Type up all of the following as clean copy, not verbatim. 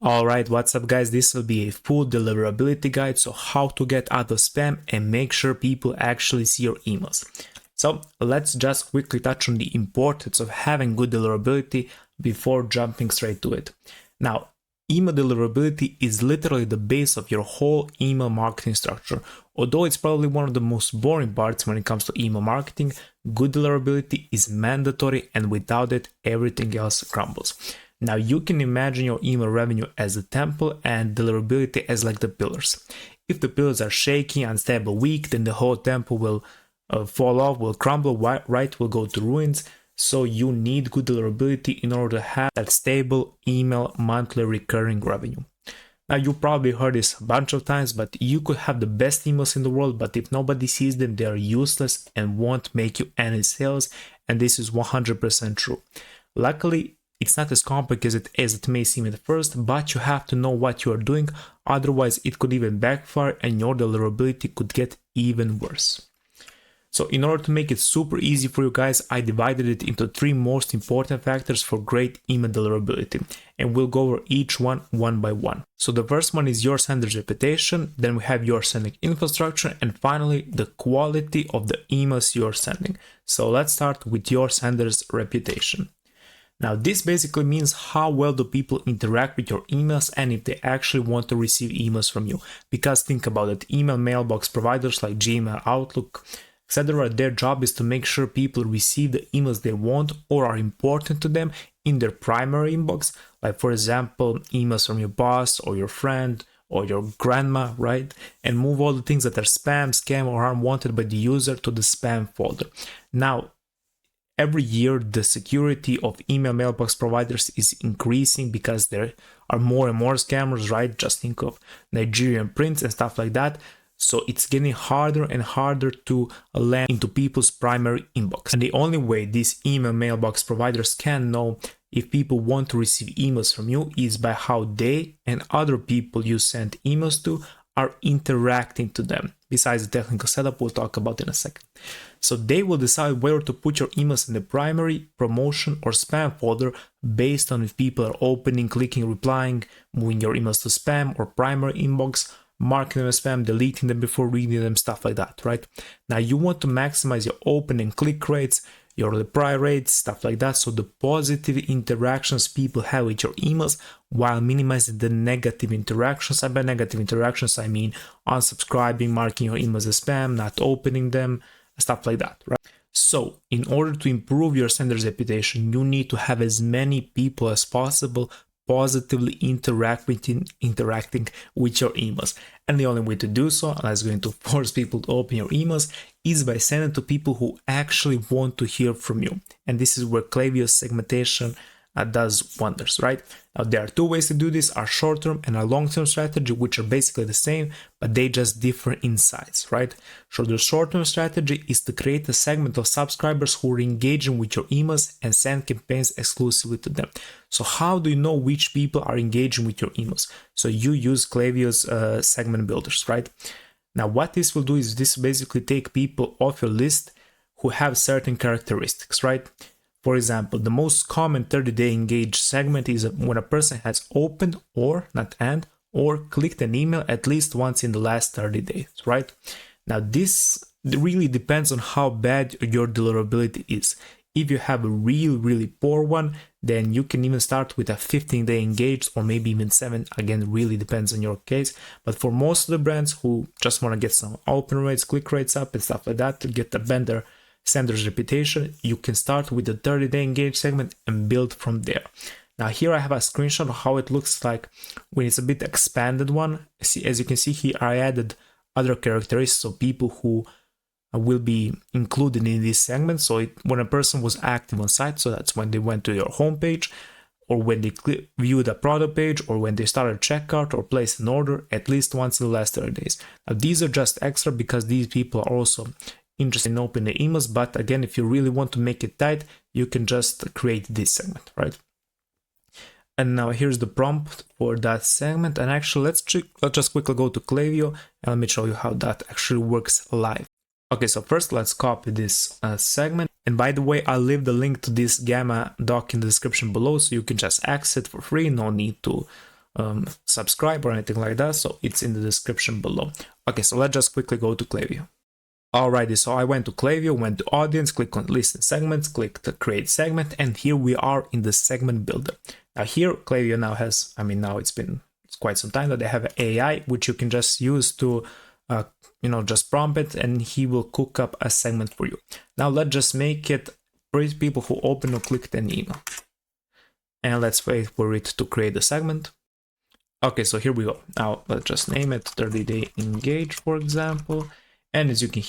Alright, what's up guys, this will be a full deliverability guide, so how to get out of spam and make sure people actually see your emails. So let's just quickly touch on the importance of having good deliverability before jumping straight to it. Now, email deliverability is literally the base of your whole email marketing structure. Although it's probably one of the most boring parts when it comes to email marketing, good deliverability is mandatory, and without it, everything else crumbles. Now you can imagine your email revenue as a temple and deliverability as like the pillars. If the pillars are shaky, unstable, weak, then the whole temple will fall off, will crumble, right, will go to ruins. So you need good deliverability in order to have that stable email monthly recurring revenue. Now you probably heard this a bunch of times, but you could have the best emails in the world, but if nobody sees them, they are useless and won't make you any sales. And this is 100% true. Luckily, it's not as complicated as it may seem at first, but you have to know what you are doing, otherwise it could even backfire and your deliverability could get even worse. So in order to make it super easy for you guys, I divided it into 3 most important factors for great email deliverability, and we'll go over each one by one. So the first one is your sender's reputation, then we have your sending infrastructure, and finally the quality of the emails you're sending. So let's start with your sender's reputation. Now this basically means how well do people interact with your emails and if they actually want to receive emails from you. Because think about it, email mailbox providers like Gmail, Outlook, etc., their job is to make sure people receive the emails they want or are important to them in their primary inbox, like for example, emails from your boss or your friend or your grandma, right? And move all the things that are spam, scam, or unwanted by the user to the spam folder. Now, every year, the security of email mailbox providers is increasing because there are more and more scammers, right? Just think of Nigerian prince and stuff like that. So it's getting harder and harder to land into people's primary inbox. And the only way these email mailbox providers can know if people want to receive emails from you is by how they and other people you send emails to are interacting to them. Besides the technical setup we'll talk about in a second. So they will decide whether to put your emails in the primary, promotion, or spam folder based on if people are opening, clicking, replying, moving your emails to spam or primary inbox, marking them as spam, deleting them before reading them, stuff like that, right? Now you want to maximize your open and click rates, your reply rates, stuff like that, so the positive interactions people have with your emails while minimizing the negative interactions. And by negative interactions, I mean unsubscribing, marking your emails as spam, not opening them, stuff like that, right? So in order to improve your sender's reputation, you need to have as many people as possible positively interacting with your emails. And the only way to do so, and that's going to force people to open your emails, is by sending to people who actually want to hear from you. And this is where Klaviyo's segmentation does wonders, right? Now there are 2 ways to do this, a short-term and a long-term strategy, which are basically the same, but they just differ in size, right? So the short-term strategy is to create a segment of subscribers who are engaging with your emails and send campaigns exclusively to them. So how do you know which people are engaging with your emails? So you use Klaviyo's segment builders, right? Now what this will do is this basically take people off your list who have certain characteristics, right? For example, the most common 30-day engaged segment is when a person has opened or clicked an email at least once in the last 30 days, right? Now this really depends on how bad your deliverability is. If you have a really poor one, then you can even start with a 15-day engaged or maybe even 7. Again, really depends on your case. But for most of the brands who just want to get some open rates, click rates up and stuff like that to get a better sender's reputation, you can start with the 30-day engaged segment and build from there. Now here I have a screenshot of how it looks like when it's a bit expanded one. As you can see here, I added other characteristics of people who will be included in this segment. So when a person was active on site, so that's when they went to your homepage, or when they viewed a product page, or when they started checkout or placed an order at least once in the last 30 days. Now these are just extra because these people are also interested in opening the emails, but again, if you really want to make it tight, you can just create this segment, right? And now here's the prompt for that segment. And actually, let's just quickly go to Klaviyo and let me show you how that actually works live. Okay, so first let's copy this segment. And by the way, I'll leave the link to this Gamma doc in the description below, so you can just access it for free. No need to subscribe or anything like that, so it's in the description below. Okay, so let's just quickly go to Klaviyo. Alrighty, so I went to Klaviyo, went to audience, click on listen segments, click the create segment, and here we are in the segment builder. Now here Klaviyo now has, now it's been quite some time that they have an AI which you can just use to just prompt it and he will cook up a segment for you. Now let's just make it for people who open or clicked an email. And let's wait for it to create the segment. Okay, so here we go. Now let's just name it 30-day engage, for example. And as you can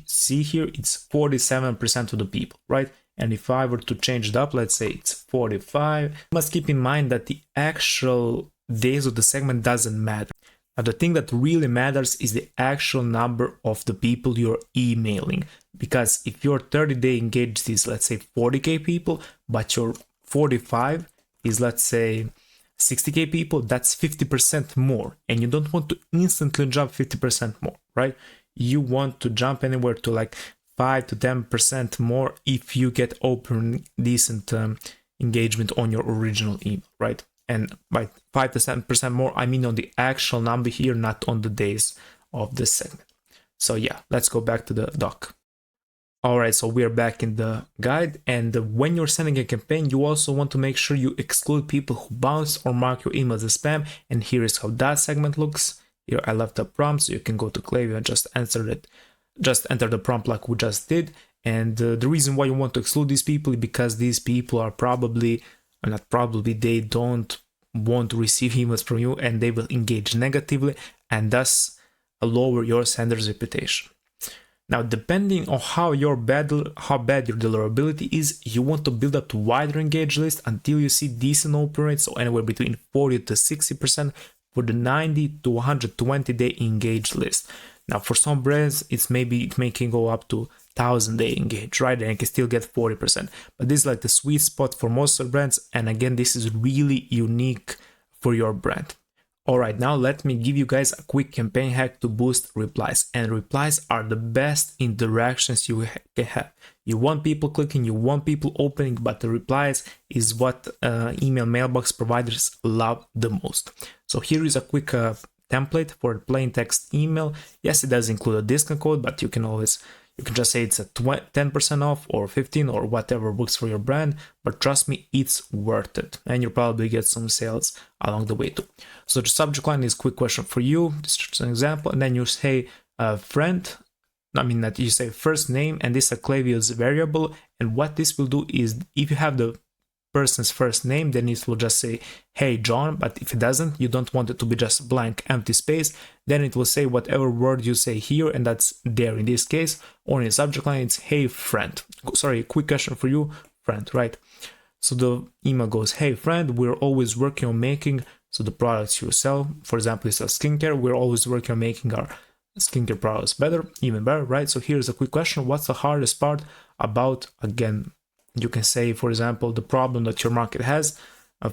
see here, it's 47% of the people, right? And if I were to change it up, let's say it's 45. You must keep in mind that the actual days of the segment doesn't matter. Now, the thing that really matters is the actual number of the people you're emailing. Because if your 30-day engaged is, let's say, 40K people, but your 45 is, let's say, 60K people, that's 50% more. And you don't want to instantly jump 50% more, right? You want to jump anywhere to like 5 to 10% more if you get open decent engagement on your original email, right? And by 5 to 7% more, I mean on the actual number here, not on the days of this segment. So yeah, let's go back to the doc. All right, so we're back in the guide, and when you're sending a campaign, you also want to make sure you exclude people who bounce or mark your email as spam. And here is how that segment looks. Here I left a prompt, so you can go to Klaviyo and just answer it. Just enter the prompt like we just did. And the reason why you want to exclude these people is because these people are they don't want to receive emails from you, and they will engage negatively and thus lower your sender's reputation. Now, depending on how bad your deliverability is, you want to build up to wider engaged list until you see decent open rates, so anywhere between 40 to 60% for the 90 to 120 day engaged list. Now, for some brands, it can go up to 1000 day engaged, right? And you can still get 40%. But this is like the sweet spot for most of the brands. And again, this is really unique for your brand. All right, now let me give you guys a quick campaign hack to boost replies. And replies are the best interactions you can have. You want people clicking, you want people opening, but the replies is what email mailbox providers love the most. So here is a quick template for plain text email. Yes, it does include a discount code, but you can just say it's a 10% off or 15 or whatever works for your brand, but trust me, it's worth it. And you'll probably get some sales along the way too. So the subject line is quick question for you. This is just an example. And then you say friend, that you say first name, and this is a Klaviyo's variable. And what this will do is if you have the person's first name, then it will just say, hey John, but if it doesn't, you don't want it to be just blank empty space, then it will say whatever word you say here, and that's there in this case. Or in the subject line, it's hey friend. Sorry, quick question for you, friend, right? So the email goes, hey friend, we're always working on making the products you sell. For example, it's a skincare, we're always working on making our skincare products better, even better, right? So here's a quick question. What's the hardest part about, again, you can say, for example, the problem that your market has,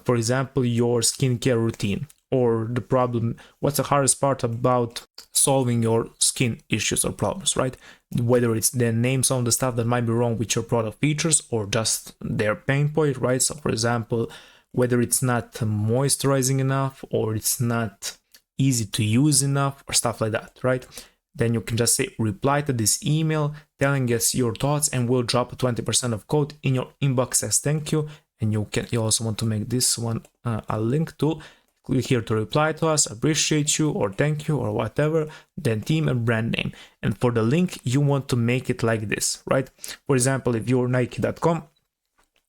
for example, your skincare routine, or the problem, what's the hardest part about solving your skin issues or problems, right? Whether it's then name some of the stuff that might be wrong with your product features or just their pain point, right? So for example, whether it's not moisturizing enough or it's not easy to use enough or stuff like that, right? Then you can just say reply to this email telling us your thoughts, and we'll drop a 20% of code in your inbox as thank you. And you also want to make this one a link to click here to reply to us, appreciate you or thank you or whatever, then team and brand name. And for the link, you want to make it like this, right? For example, if you're Nike.com,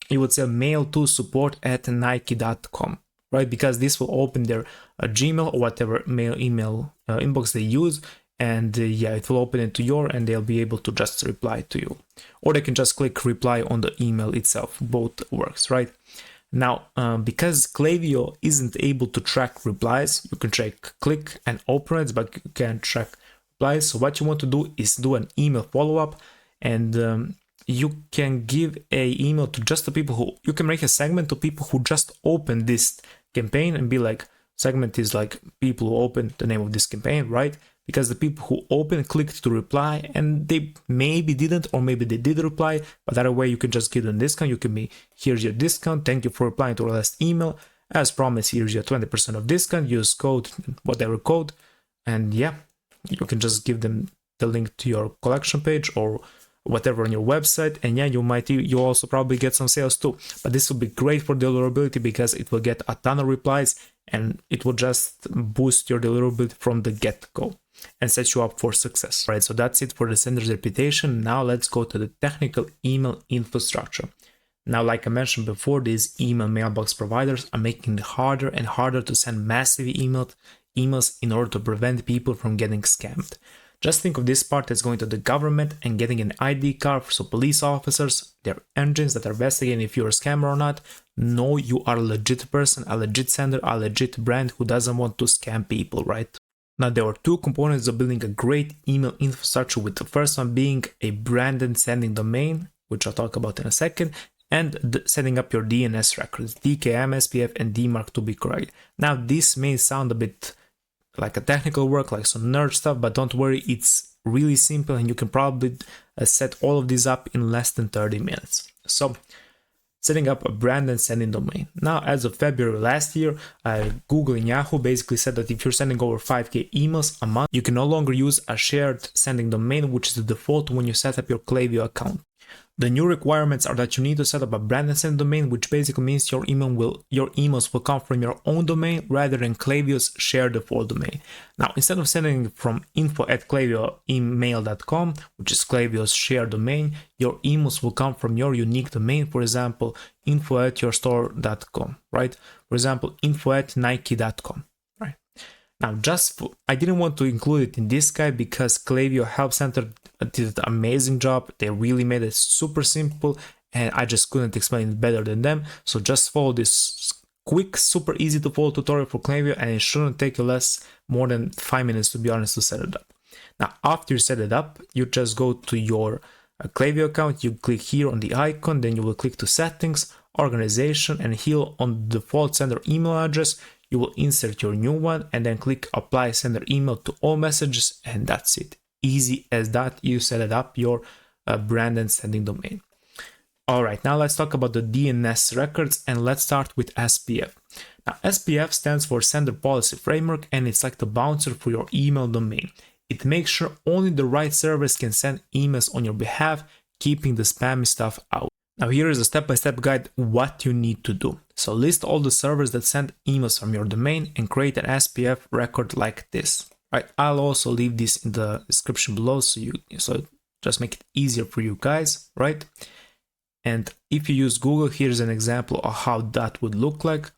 you would say mail to support@nike.com, right? Because this will open their Gmail or whatever email inbox they use. And it will open it to your, and they'll be able to just reply to you. Or they can just click reply on the email itself. Both works, right? Now, because Klaviyo isn't able to track replies, you can track click and open rates, but you can't track replies. So what you want to do is do an email follow-up, and you can give a email to just the people who, you can make a segment to people who just open this campaign and be like, segment is like people who open the name of this campaign, right? Because the people who open clicked to reply and they maybe didn't, or maybe they did reply, but that way you can just give them discount. You can be, here's your discount, thank you for replying to our last email, As promised, here's your 20% of discount, use code, whatever code, and yeah, you can just give them the link to your collection page or whatever on your website, and yeah, you also probably get some sales too. But this will be great for deliverability because it will get a ton of replies and it will just boost your deliverability from the get-go and set you up for success. Right, so that's it for the sender's reputation. Now let's go to the technical email infrastructure. Now, like I mentioned before, these email mailbox providers are making it harder and harder to send massive emails in order to prevent people from getting scammed. Just think of this part as going to the government and getting an ID card, so police officers, their engines that are investigating if you're a scammer or not, know you are a legit person, a legit sender, a legit brand who doesn't want to scam people, right? Now, there are two components of building a great email infrastructure, with the first one being a branded sending domain, which I'll talk about in a second, and setting up your DNS records, DKIM, SPF, and DMARC to be correct. Now, this may sound a bit like a technical work, like some nerd stuff, but don't worry, it's really simple and you can probably set all of these up in less than 30 minutes. So, setting up a brand and sending domain. Now, as of February last year, Google and Yahoo basically said that if you're sending over 5k emails a month, you can no longer use a shared sending domain, which is the default when you set up your Klaviyo account. The new requirements are that you need to set up a brand and send domain, which basically means your emails will come from your own domain rather than Klaviyo's shared default domain. Now, instead of sending from info@klaviyoemail.com, which is Klaviyo's shared domain, your emails will come from your unique domain. For example, info@yourstore.com, right? For example, info@nike.com. Now, I didn't want to include it in this guide because Klaviyo Help Center did an amazing job. They really made it super simple and I just couldn't explain it better than them. So just follow this quick, super easy to follow tutorial for Klaviyo and it shouldn't take you more than 5 minutes, to be honest, to set it up. Now, after you set it up, you just go to your Klaviyo account, you click here on the icon, then you will click to settings, organization, and here on the default sender email address, you will insert your new one and then click apply sender email to all messages, and that's it. Easy as that, you set up your brand and sending domain. Alright, now let's talk about the DNS records and let's start with SPF. Now, SPF stands for Sender Policy Framework and it's like the bouncer for your email domain. It makes sure only the right servers can send emails on your behalf, keeping the spammy stuff out. Now, here is a step-by-step guide what you need to do. So list all the servers that send emails from your domain and create an SPF record like this. Right, I'll also leave this in the description below so just make it easier for you guys, right? And if you use Google, here's an example of how that would look like.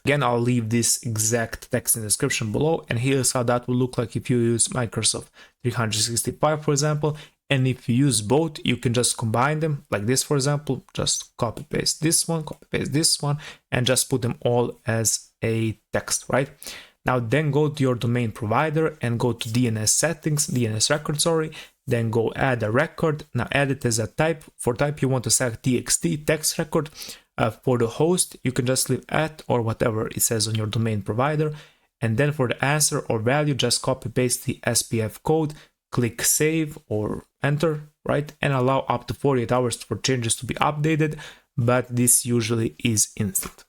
Again, I'll leave this exact text in the description below, and here's how that will look like if you use Microsoft 365, for example. And if you use both, you can just combine them like this, for example, just copy paste this one, and just put them all as a text, right? Now then go to your domain provider and go to DNS settings, DNS record, then go add a record. Now add it as a type. For type, you want to select TXT, text record. For the host, you can just leave @ or whatever it says on your domain provider. And then for the answer or value, just copy paste the SPF code, click save or enter, right? And allow up to 48 hours for changes to be updated, but this usually is instant.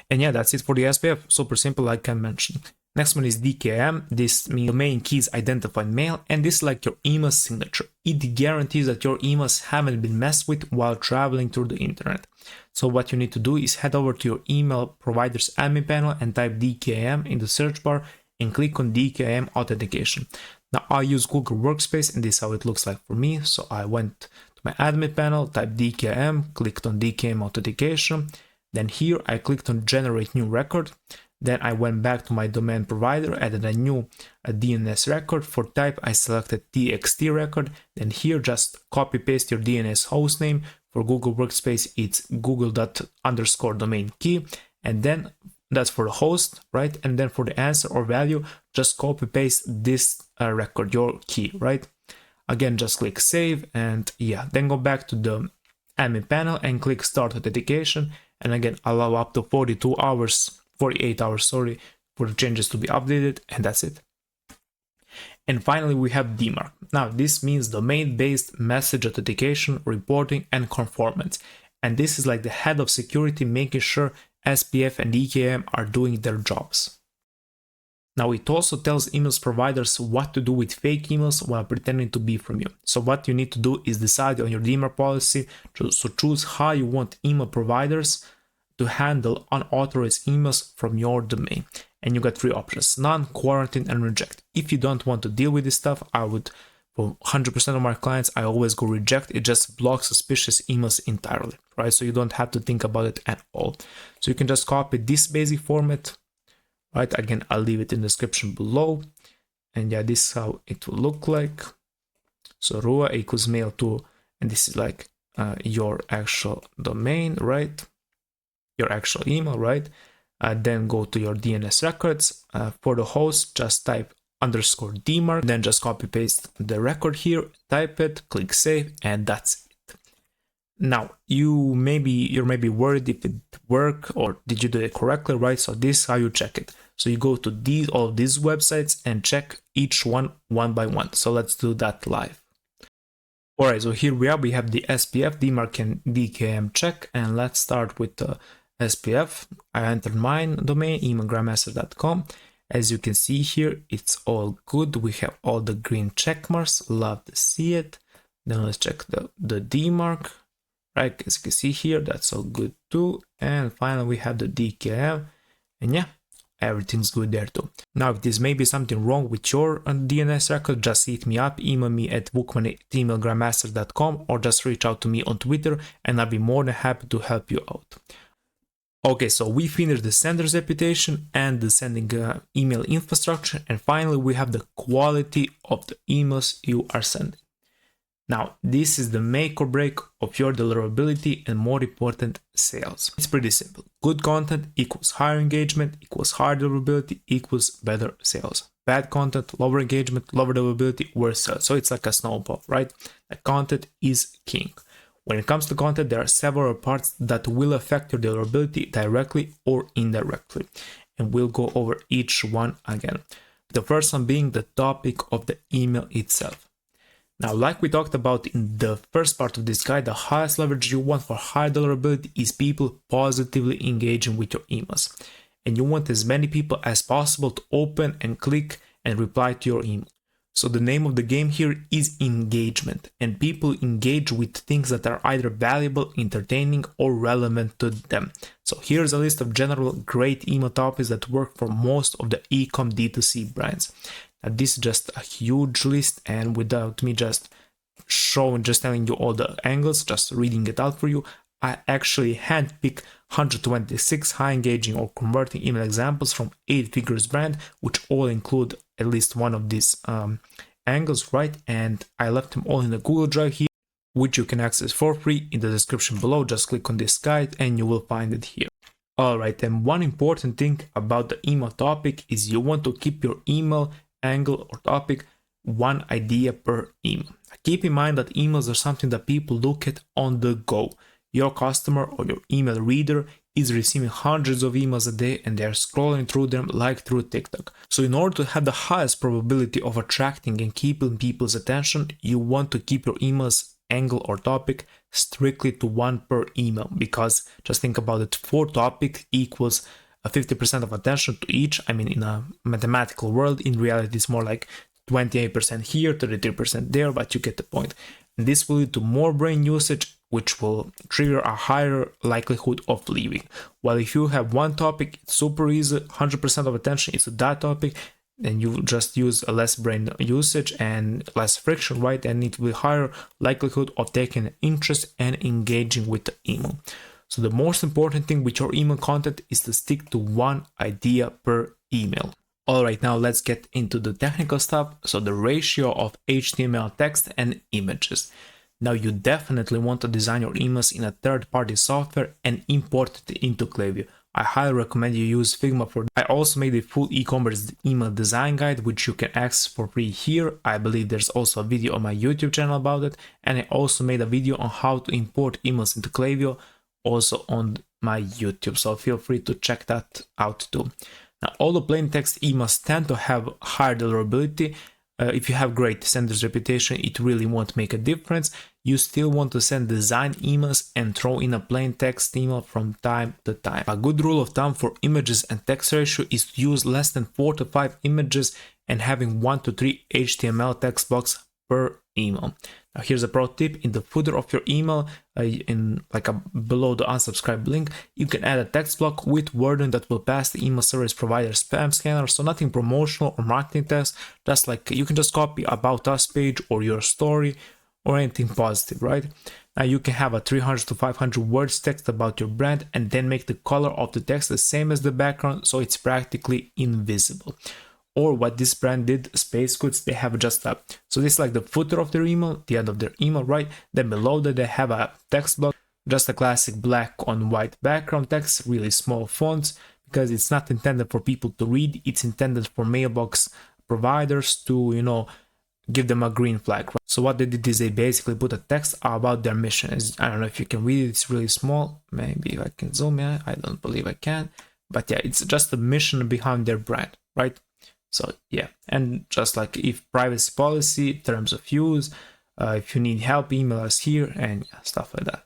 And yeah, that's it for the SPF, super simple like I mentioned. Next one is DKIM. This means domain keys identified mail, and this is like your email signature. It guarantees that your emails haven't been messed with while traveling through the internet. So what you need to do is head over to your email provider's admin panel and type DKIM in the search bar and click on DKIM authentication. Now I use Google Workspace and this is how it looks like for me. So I went to my admin panel, typed DKIM, clicked on DKIM authentication. Then here I clicked on generate new record. Then I went back to my domain provider, added a new DNS record. For type, I selected TXT record. Then here just copy paste your DNS hostname. For Google Workspace, it's google._domain key. And then that's for the host, right? And then for the answer or value, just copy paste this record, your key, right? Again, just click save and yeah, then go back to the admin panel and click start authentication. And again, allow up to 48 hours, for the changes to be updated, and that's it. And finally, we have DMARC. Now, this means domain-based message authentication, reporting, and conformance. And this is like the head of security, making sure SPF and DKIM are doing their jobs. Now it also tells emails providers what to do with fake emails while pretending to be from you. So what you need to do is decide on your DMARC policy, so choose how you want email providers to handle unauthorized emails from your domain. And you got 3 options: none, quarantine, and reject. If you don't want to deal with this stuff, I would, for 100% of my clients, I always go reject. It just blocks suspicious emails entirely, right? So you don't have to think about it at all. So you can just copy this basic format, right? Again, I'll leave it in the description below. And yeah, this is how it will look like. So Rua equals mail to, and this is like your actual domain, right? Your actual email, right? Then go to your DNS records. For the host, just type _DMARC, then just copy paste the record here, type it, click save, and that's it. Now you're maybe worried if it worked or did you do it correctly, right? So this is how you check it. So you go to all of these websites and check each one by one. So let's do that live. Alright, so here we are. We have the SPF, DMARC, and DKIM check, and let's start with the SPF. I entered mine domain, emailgrandmaster.com. As you can see here, it's all good. We have all the green check marks. Love to see it. Then let's check the DMARC. Right, as you can see here, that's all good too. And finally, we have the DKIM. And yeah, everything's good there too. Now, if there's maybe something wrong with your DNS record, just hit me up, email me at bookman@emailgrandmaster.com, or just reach out to me on Twitter, and I'll be more than happy to help you out. Okay, so we finished the sender's reputation and the sending email infrastructure, and finally we have the quality of the emails you are sending. Now, this is the make or break of your deliverability and, more important, sales. It's pretty simple. Good content equals higher engagement equals higher deliverability equals better sales. Bad content, lower engagement, lower deliverability, worse sales. So it's like a snowball, right? The content is king. When it comes to content, there are several parts that will affect your deliverability directly or indirectly, and we'll go over each one again. The first one being the topic of the email itself. Now, like we talked about in the first part of this guide, the highest leverage you want for high deliverability is people positively engaging with your emails. And you want as many people as possible to open and click and reply to your email. So the name of the game here is engagement, and people engage with things that are either valuable, entertaining, or relevant to them. So here's a list of general great email topics that work for most of the e-com D2C brands. Now this is just a huge list, and without me just telling you all the angles, just reading it out for you, I actually handpicked 126 high engaging or converting email examples from 8 figures brand, which all include at least one of these angles, right? And I left them all in the Google Drive here, which you can access for free in the description below. Just click on this guide and you will find it here. Alright, and one important thing about the email topic is you want to keep your email angle or topic one idea per email. Keep in mind that emails are something that people look at on the go. Your customer or your email reader is receiving hundreds of emails a day and they are scrolling through them like through TikTok. So in order to have the highest probability of attracting and keeping people's attention, you want to keep your emails angle or topic strictly to one per email, because just think about it, 4 topics equals 50% of attention to each. I mean, in a mathematical world, in reality it's more like 28% here, 33% there, but you get the point. And this will lead to more brain usage, which will trigger a higher likelihood of leaving. While if you have one topic, it's super easy, 100% of attention is to that topic, then you just use a less brain usage and less friction, right? And it will be higher likelihood of taking an interest and engaging with the email. So the most important thing with your email content is to stick to one idea per email. Alright, now let's get into the technical stuff. So the ratio of HTML text and images. Now you definitely want to design your emails in a third-party software and import it into Klaviyo. I highly recommend you use Figma for that. I also made a full e-commerce email design guide, which you can access for free here. I believe there's also a video on my YouTube channel about it. And I also made a video on how to import emails into Klaviyo, also on my YouTube. So feel free to check that out too. Now, all the plain text emails tend to have higher deliverability. If you have great sender's reputation, it really won't make a difference. you still want to send design emails and throw in a plain text email from time to time. A good rule of thumb for images and text ratio is to use less than 4 to 5 images and having 1 to 3 HTML text blocks per email. Now here's a pro tip: in the footer of your email, below the unsubscribe link, you can add a text block with wording that will pass the email service provider spam scanner. So nothing promotional or marketing text, just like you can just copy about us page or your story or anything positive, right? Now you can have a 300 to 500 words text about your brand and then make the color of the text the same as the background, so it's practically invisible. Or what this brand did, Space Goods, they have just a, so this is like the footer of their email, the end of their email, right? Then below that they have a text block, just a classic black on white background text, really small fonts, because it's not intended for people to read, it's intended for mailbox providers to, you know, give them a green flag, right? So what they did is they basically put a text about their mission. I don't know if you can read it, it's really small. Maybe if I can zoom in, I don't believe I can. But yeah, it's just the mission behind their brand, right? So yeah, and just like if privacy policy, terms of use, if you need help, email us here, and yeah, stuff like that.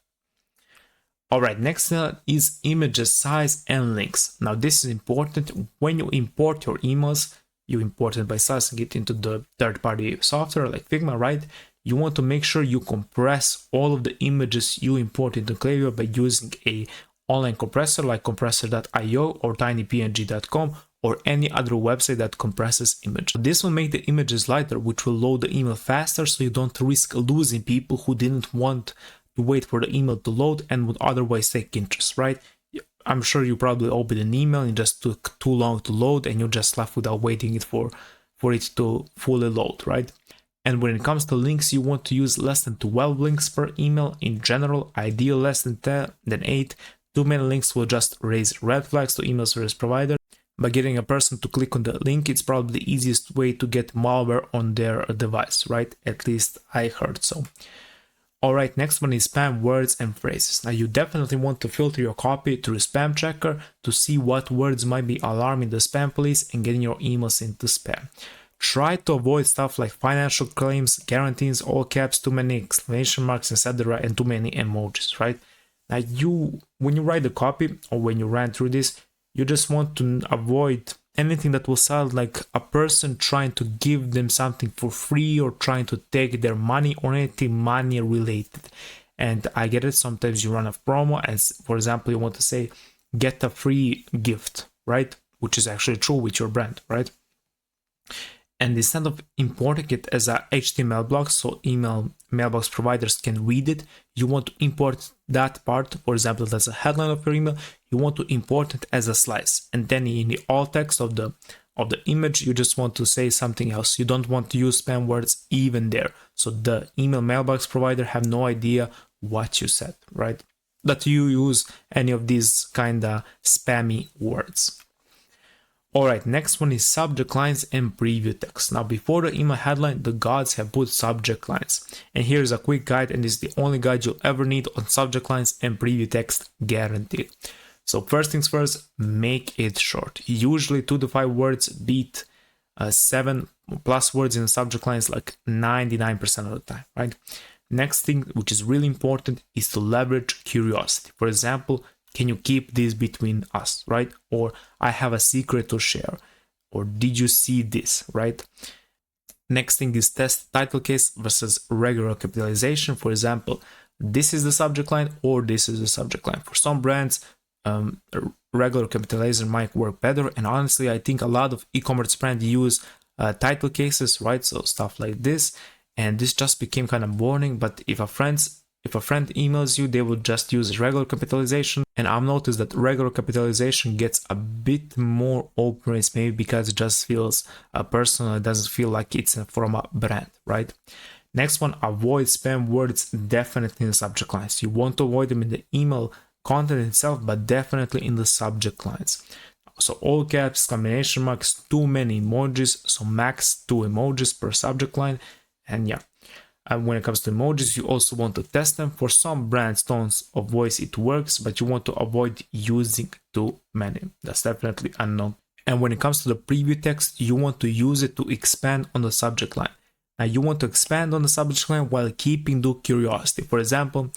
Alright, next is images size and links. Now this is important. When you import your emails, you import it by slicing it into the third-party software like Figma, right? You want to make sure you compress all of the images you import into Klaviyo by using a online compressor like compressor.io or tinypng.com or any other website that compresses images. This will make the images lighter, which will load the email faster, so you don't risk losing people who didn't want to wait for the email to load and would otherwise take interest, right? I'm sure you probably opened an email and it just took too long to load and you just left without waiting for it to fully load, right? And when it comes to links, you want to use less than 12 links per email. In general, ideal less than 10, than 8. Too many links will just raise red flags to email service provider. By getting a person to click on the link, it's probably the easiest way to get malware on their device, right? At least I heard so. Alright, next one is spam words and phrases. Now you definitely want to filter your copy through spam checker to see what words might be alarming the spam police and getting your emails into spam. Try to avoid stuff like financial claims, guarantees, all caps, too many exclamation marks, etc., and too many emojis, right? Now when you write the copy or when you run through this, you just want to avoid anything that will sound like a person trying to give them something for free or trying to take their money or anything money related. And I get it, sometimes you run a promo as, for example, you want to say, get a free gift, right? Which is actually true with your brand, right? And instead of importing it as a HTML block, so email mailbox providers can read it, you want to import that part. For example, that's a headline of your email. You want to import it as a slice, and then in the alt text of the image, you just want to say something else. You don't want to use spam words even there, so the email mailbox provider have no idea what you said, right? That you use any of these kind of spammy words. Alright, next one is subject lines and preview text. Now before the email headline, the gods have put subject lines. And here's a quick guide, and this is the only guide you'll ever need on subject lines and preview text, guaranteed. So first things first, make it short. Usually 2 to 5 words beat 7 plus words in the subject lines like 99% of the time, right? Next thing, which is really important, is to leverage curiosity. For example, can you keep this between us, right? Or I have a secret to share. Or did you see this, right? Next thing is test title case versus regular capitalization. For example, this is the subject line or this is the subject line. For some brands, regular capitalization might work better. And honestly, I think a lot of e-commerce brands use title cases, right? So stuff like this. And this just became kind of boring. But if a friend emails you, they will just use regular capitalization. And I've noticed that regular capitalization gets a bit more openness, maybe because it just feels personal. It doesn't feel like it's from a brand, right? Next one, avoid spam words definitely in the subject lines. You want to avoid them in the email content itself, but definitely in the subject lines. So all caps, combination marks, too many emojis, so max 2 emojis per subject line. And yeah. And when it comes to emojis, you also want to test them. For some brands, tones of voice, it works, but you want to avoid using too many. That's definitely a no. And when it comes to the preview text, you want to use it to expand on the subject line. Now you want to expand on the subject line while keeping the curiosity. For example,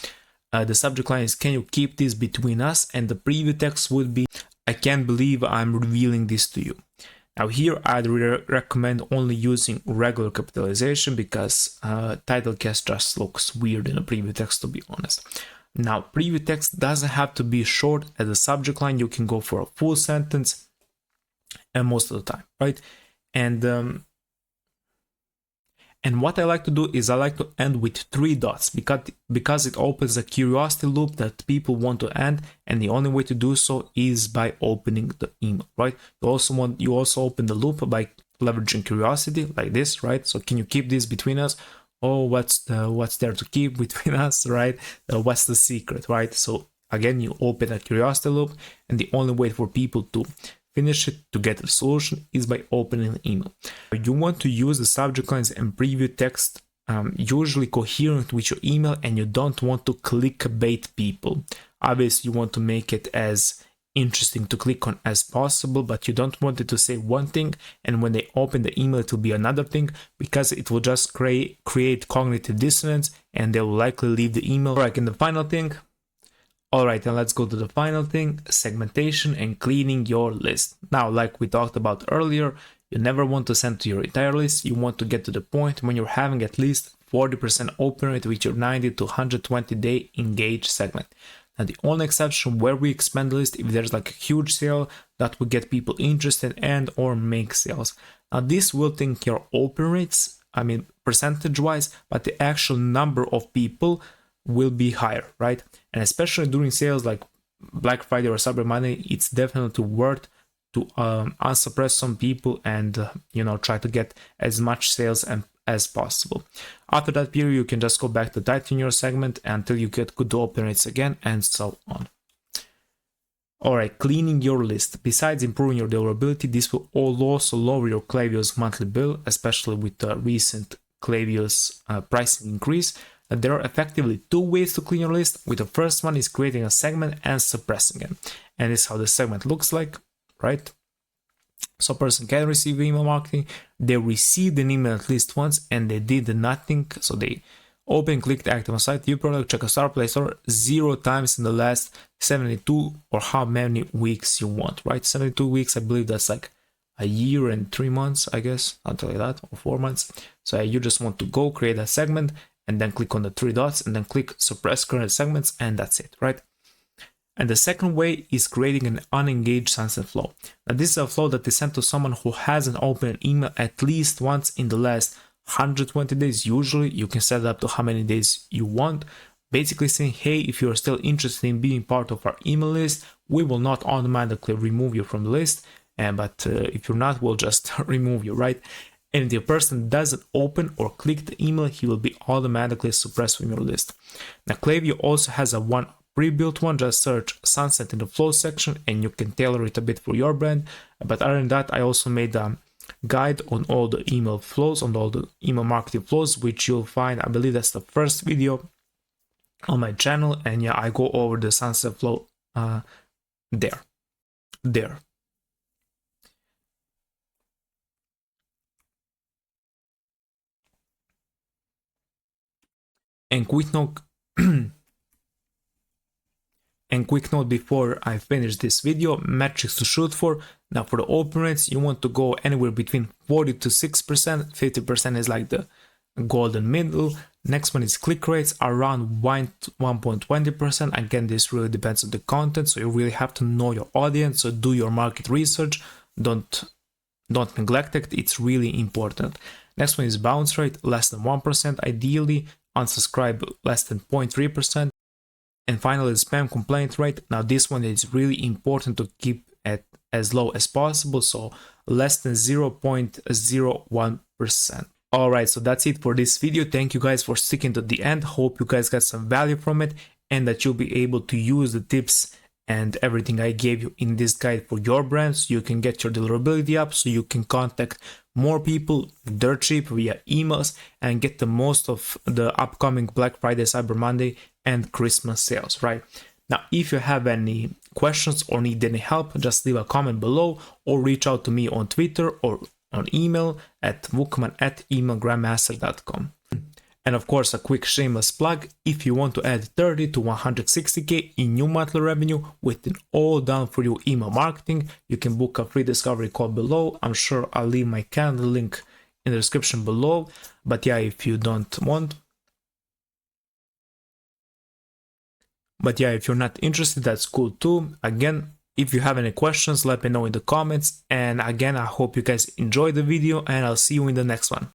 the subject line is, can you keep this between us? And the preview text would be, I can't believe I'm revealing this to you. Now here I'd recommend only using regular capitalization because title cast just looks weird in a preview text, to be honest. Now preview text doesn't have to be short. As a subject line you can go for a full sentence and most of the time, right? And what I like to do is I like to end with 3 dots because it opens a curiosity loop that people want to end, and the only way to do so is by opening the email, right? You also open the loop by leveraging curiosity like this, right? So can you keep this between us? Oh, what's there to keep between us, right? What's the secret, right? So again, you open a curiosity loop, and the only way for people to finish it to get the solution is by opening the email. You want to use the subject lines and preview text usually coherent with your email, and you don't want to clickbait people. Obviously, you want to make it as interesting to click on as possible, but you don't want it to say one thing and when they open the email it will be another thing, because it will just create cognitive dissonance and they will likely leave the email. Right, and the final thing. Alright, and let's go to the final thing, segmentation and cleaning your list. Now, like we talked about earlier, you never want to send to your entire list. You want to get to the point when you're having at least 40% open rate with your 90 to 120 day engaged segment. Now, the only exception where we expand the list if there's like a huge sale that will get people interested and or make sales. Now, this will think your open rates, percentage wise, but the actual number of people will be higher, right? And especially during sales like Black Friday or Cyber Monday, it's definitely worth to unsuppress some people and try to get as much sales as possible. After that period, you can just go back to tighten your segment until you get good open rates again, and so on. Alright, cleaning your list. Besides improving your deliverability, this will also lower your Klaviyo's monthly bill, especially with the recent Klaviyo's pricing increase. There are effectively 2 ways to clean your list. With the first one is creating a segment and suppressing it. And this is how the segment looks like, right? So a person can receive email marketing. They received an email at least once and they did nothing. So they open, clicked, active on site, view product, check a start, play store 0 times in the last 72 or how many weeks you want, right? 72 weeks, I believe that's like a year and 3 months, I guess, something like that, or 4 months. So you just want to go create a segment and then click on the 3 dots and then click suppress current segments, and that's it, right? And the second way is creating an unengaged sunset flow. Now this is a flow that is sent to someone who hasn't opened an email at least once in the last 120 days. Usually you can set it up to how many days you want. Basically saying, hey, if you're still interested in being part of our email list, we will not automatically remove you from the list. But if you're not, we'll just remove you, right? And if the person doesn't open or click the email, he will be automatically suppressed from your list. Now, Klaviyo also has a pre-built one. Just search sunset in the flow section and you can tailor it a bit for your brand. But other than that, I also made a guide on all the email flows, on all the email marketing flows, which you'll find, I believe that's the first video on my channel. And yeah, I go over the sunset flow there. And quick note before I finish this video, metrics to shoot for. Now for the open rates, you want to go anywhere between 40 to 6%, 50% is like the golden middle. Next one is click rates around 1.20%. Again, this really depends on the content, so you really have to know your audience, so do your market research, don't neglect it, it's really important. Next one is bounce rate, less than 1% ideally, unsubscribe less than 0.3%. And finally, the spam complaint rate. Now this one is really important to keep at as low as possible, so less than 0.01%. Alright, so that's it for this video. Thank you guys for sticking to the end. Hope you guys got some value from it and that you'll be able to use the tips and everything I gave you in this guide for your brand, so you can get your deliverability up, so you can contact more people dirt cheap via emails and get the most of the upcoming Black Friday, Cyber Monday and Christmas sales, right? Now, if you have any questions or need any help, just leave a comment below or reach out to me on Twitter or on email at wookman@emailgrandmaster.com. And of course, a quick shameless plug, if you want to add 30 to 160k in new monthly revenue with an all done for you email marketing, you can book a free discovery call below. I'm sure I'll leave my calendar link in the description below. But yeah, if you don't want, but yeah, if you're not interested, that's cool too. Again, if you have any questions, let me know in the comments. And again, I hope you guys enjoyed the video, and I'll see you in the next one.